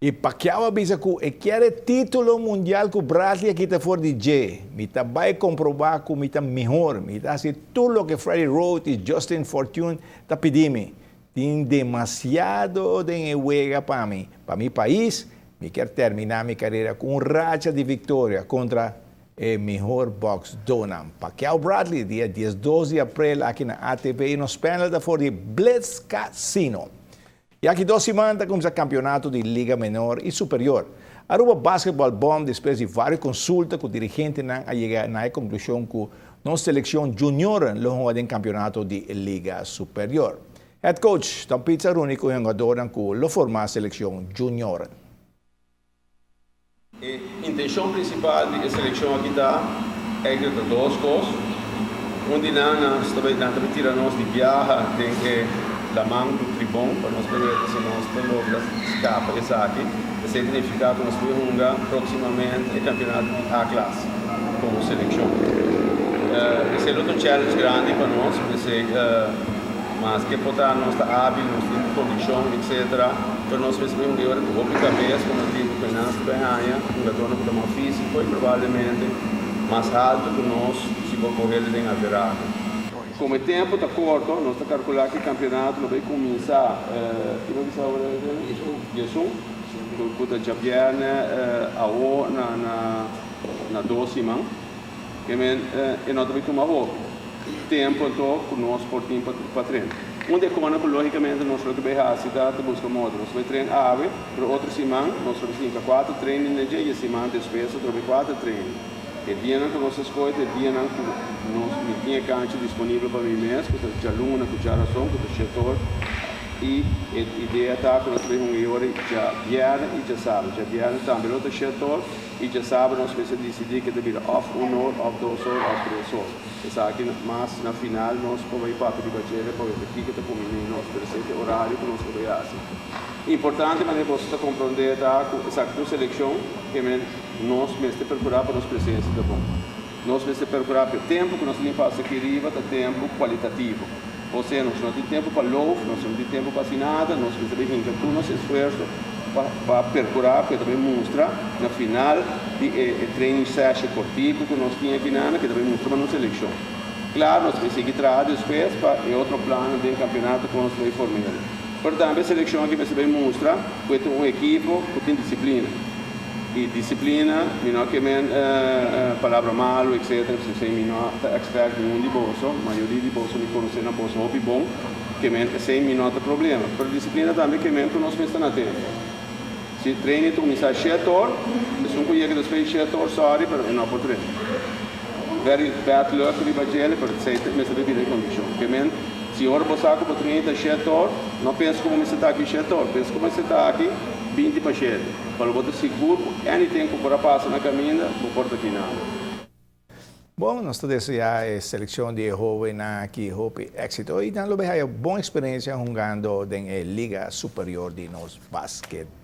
E Pacquiao avisa que quer título mundial com o Brasil aqui está fora de G. Mita vai comprovar que mita melhor. Mita assim tudo o que Freddie Road e Justin Fortune está pedindo. Tem demasiado de juega para mim. Para meu país, me quero terminar minha carreira com um racha de vitória contra o melhor box Donam. Pacquiao Bradley, dia 12 de abril, aqui na ATP, e nos paneles da fora de Blitz Casino. E aqui 2 semanas começa o campeonato de Liga Menor e Superior. Aruba Basketball Bom, depois de várias consultas com o dirigente, a chegar na conclusão que nossa seleção junior longe do campeonato de Liga Superior. Head coach, Tom Pizza, o único jogador que lo forma a seleção junior. A intenção principal da seleção aqui é que duas coisas. Onde nós também tiramos de viagem, tem que da mão do tribunal para nós ver se nós temos escapa essa aqui. Esse significa que nós vamos jogar proximamente o campeonato de A classe como seleção. Esse é outro challenge grande para nós, mas que botar nós está hábil, nós temos condição, etc. Para nós mesmos que agora com a cabeça, quando temos que nós ganhar, um jogador com uma física e provavelmente mais alto que nós se vai correr em a virada. Como o tempo está curto, nós estamos calculando que o campeonato vai começar com já viene na 12 semanas, e nós vamos tomar o tempo então com nós por tempo para treinar. Onde é que logicamente nós vamos ver a cidade busca modo, nós vamos treinar para outra semana, nós vamos ter 4 treinos no dia e a semana depois nós vamos 4 treinos. E dia que nós escolhemos, dia que nós tinha cancha disponível para mim mesmo, com a luna, com a razão, com o setor. E a ideia está que nós temos já viernes e já sábado. Já viernes também outro setor e já sábado nós vamos decidir que deve off 1 hora, off 2 horas, off 3 horas. Isso aqui, mas na final nós vamos ir para a bateria para ver aqui que está com o nosso presente horário que nós vamos fazer. Importante, mas você compreender essa seleção que nós vamos procurar para nossa presença da bom. Nós vamos procurar pelo tempo que nós fazemos aqui arriba, tempo qualitativo. Ou seja, nós não temos tempo para louco, nós não temos tempo para nada, nós vamos fazer todo o nosso esforço para procurar, para também mostrar na final de training session cortico que nós tínhamos aqui, que também mostra na seleção. Claro, nós vamos seguir atrás depois para outro plano de campeonato que nós vamos formar. Portanto, a seleção aqui vai mostrar que é uma equipe que tem disciplina. E disciplina, não que palavra malo, etc. Se não é expert em de bolso, a maioria de bolso não conhece na bolsa hobby bom, que sem não tem problema. Por disciplina também que nós vamos estar na tempo. Se treine tu começar a chegar, se não conhece depois chegar, sorry, mas não pode treinar. Very bad luck de bagel, por sei mas deve vir em condição. Que se ora você com 30 chegar, não pensa como você está aqui chegar, pensa como você está aqui 20 para chegar. Para você seguro, anything que para passar na caminha, não importa aqui nada. Bom, nós desejamos a seleção de jovens aqui, hope éxito. E também uma boa experiência jogando na Liga Superior de nos basquete.